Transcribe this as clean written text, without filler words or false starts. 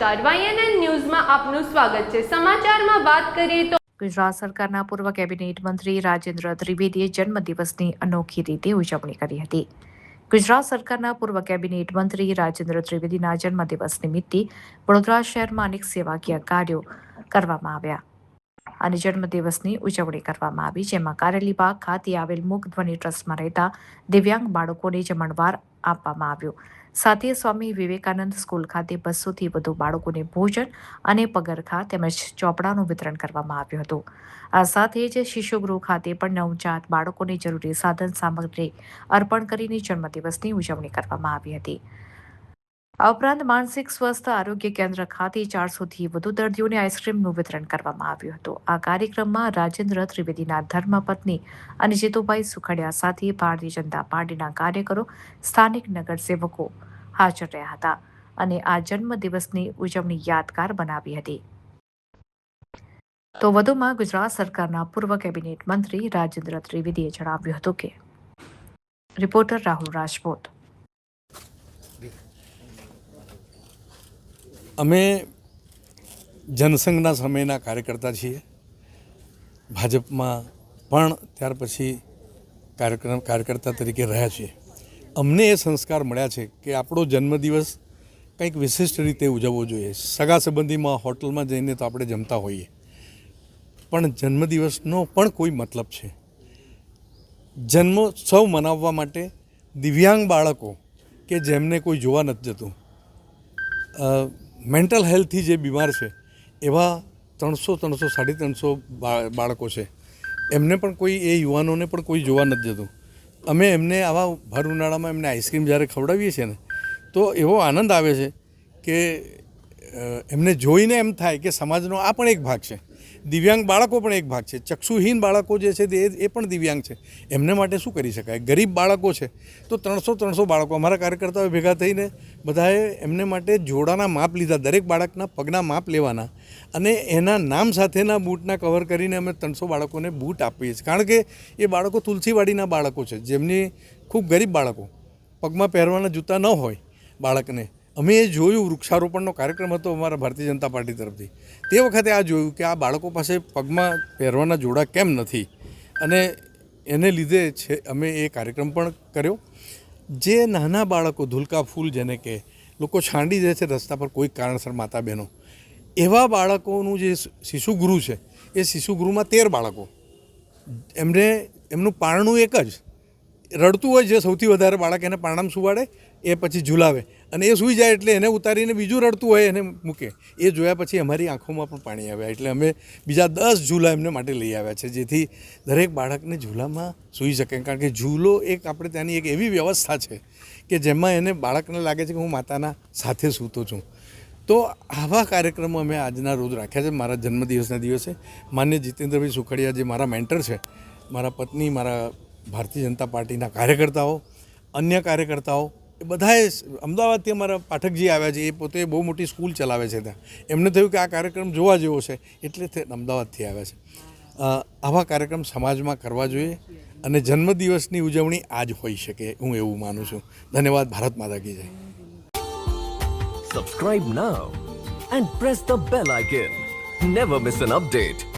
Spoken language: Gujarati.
નમસ્કાર, YNN ન્યૂઝમાં આપનું સ્વાગત છે। સમાચારમાં વાત કરીએ તો ગુજરાત સરકારના પૂર્વ કેબિનેટ મંત્રી રાજેન્દ્ર ત્રિવેદીએ જન્મદિવસની અનોખી રીતે ઉજવણી કરી હતી। ગુજરાત સરકારના પૂર્વ કેબિનેટ મંત્રી રાજેન્દ્ર ત્રિવેદીના જન્મદિવસ નિમિત્તે વડોદરા શહેરમાં અનેક સેવાકીય કાર્યો કરવામાં આવ્યા અને જન્મદિવસની ઉજવણી કરવામાં આવી, જેમાં કારેલીબાગ ખાતે આવેલ મુક ધ્વનિ ટ્રસ્ટમાં રહેતા દિવ્યાંગ બાળકોને જમણવાર આપવામાં આવ્યો। સાથે સ્વામી વિવેકાનંદ સ્કૂલ ખાતે 200થી વધુ બાળકોને ભોજન અને પગરખા તેમજ ચોપડાનું વિતરણ કરવામાં આવ્યું હતું। આ સાથે જ શિશુગૃહ ખાતે પણ નવજાત બાળકોને જરૂરી સાધન સામગ્રી અર્પણ કરીને જન્મદિવસની ઉજવણી કરવામાં આવી હતી। આ ઉપરાંત માનસિક સ્વાસ્થ્ય આરોગ્ય કેન્દ્ર ખાતે 400થી વધુ દર્દીઓને આઈસ્ક્રીમનું વિતરણ કરવામાં આવ્યું હતું। આ કાર્યક્રમમાં રાજેન્દ્ર ત્રિવેદીના ધર્મપત્ની અને જીતુભાઈ સુખડિયા સાથે ભારતીય જનતા પાર્ટીના કાર્યકરો, સ્થાનિક નગરસેવકો હાજર રહ્યા હતા અને આ જન્મદિવસની ઉજવણી યાદગાર બનાવી હતી। તો વધુમાં ગુજરાત સરકારના પૂર્વ કેબિનેટ મંત્રી રાજેન્દ્ર ત્રિવેદીએ જણાવ્યું હતું કે રિપોર્ટર રાહુલ રાજપૂત। અમે જનસંઘના સમયના કાર્યકર્તા છીએ, ભાજપમાં પણ ત્યાર પછી કાર્યકર્તા તરીકે રહ્યા છીએ। અમને એ સંસ્કાર મળ્યા છે કે આપણો જન્મદિવસ કંઈક વિશિષ્ટ રીતે ઉજવવો જોઈએ। સગા સંબંધીમાં હોટલમાં જઈને તો આપણે જમતા હોઈએ, પણ જન્મદિવસનો પણ કોઈ મતલબ છે। જન્મોત્સવ મનાવવા માટે દિવ્યાંગ બાળકો કે જેમને કોઈ જોવા નથી જતું, મેન્ટલ હેલ્થથી જે બીમાર છે એવા 300-350 બાળકો છે, એમને પણ કોઈ, એ યુવાનોને પણ કોઈ જોવા નથી જતું। અમે એમને આવા ભર ઉનાળામાં એમને આઈસ્ક્રીમ જ્યારે ખવડાવીએ છીએ ને, તો એવો આનંદ આવે છે કે એમને જોઈને એમ થાય કે સમાજનો આ પણ એક ભાગ છે, દિવ્યાંગ બાળકો પણ એક ભાગ છે, ચક્ષુહીન બાળકો જે છે એ પણ દિવ્યાંગ છે। એમને માટે શું કરી શકાય? ગરીબ બાળકો છે તો 300 બાળકો, અમારા કાર્યકર્તાઓ ભેગા થઈને બધાએ એમને માટે જોડાના માપ લીધા, દરેક બાળકના પગના માપ લેવાના અને એના નામ સાથેના બૂટના કવર કરીને અમે 300 બાળકોને બૂટ આપીએ છીએ। કારણ કે એ બાળકો તુલસીવાડીના બાળકો છે, જેમની ખૂબ ગરીબ બાળકો, પગમાં પહેરવાના જૂતા ન હોય બાળકને। અમે એ જોયું, વૃક્ષારોપણનો કાર્યક્રમ હતો અમારા ભારતીય જનતા પાર્ટી તરફથી, તે વખતે આ જોયું કે આ બાળકો પાસે પગમાં પહેરવાના જોડા કેમ નથી, અને એને લીધે છે અમે એ કાર્યક્રમ પણ કર્યો। જે નાના બાળકો, ધુલકા ફૂલ જેને કે લોકો છાંડી દે છે રસ્તા પર કોઈ કારણસર, માતા બહેનો, એવા બાળકોનું જે શિશુગૃહ છે, એ શિશુગૃહમાં 13 બાળકો, એમનું પારણું એક જ રડતું હોય, જે સૌથી વધારે બાળક એને પારણામાં સુવાડે, એ પછી ઝૂલાવે અને એ સૂઈ જાય એટલે એને ઉતારીને બીજું રડતું હોય એને મૂકે। એ જોયા પછી અમારી આંખોમાં પણ પાણી આવ્યા, એટલે અમે બીજા 10 ઝૂલા એમને માટે લઈ આવ્યા છે, જેથી દરેક બાળકને ઝૂલામાં સૂઈ શકે। કારણ કે ઝૂલો એક આપણે ત્યાંની એક એવી વ્યવસ્થા છે કે જેમાં એને, બાળકને લાગે છે કે હું માતાના સાથે સૂતો છું। તો આવા કાર્યક્રમો અમે આજના રોજ રાખ્યા છે મારા જન્મદિવસના દિવસે। માન્ય જીતેન્દ્રભાઈ સુખડિયા જે મારા મેન્ટર છે, મારા પત્ની, મારા ભારતીય જનતા પાર્ટીના કાર્યકર્તાઓ, અન્ય કાર્યકર્તાઓ, એ બધાએ, અમદાવાદથી અમારા પાઠકજી આવ્યા છે, એ પોતે બહુ મોટી સ્કૂલ ચલાવે છે ત્યાં, એમને થયું કે આ કાર્યક્રમ જોવા જેવો છે એટલે તે અમદાવાદથી આવ્યા છે। આવા કાર્યક્રમ સમાજમાં કરવા જોઈએ અને જન્મદિવસની ઉજવણી આજ હોઈ શકે, હું એવું માનું છું। ધન્યવાદ। ભારત માતા કી જય। Subscribe now and press the bell icon. Never miss an update.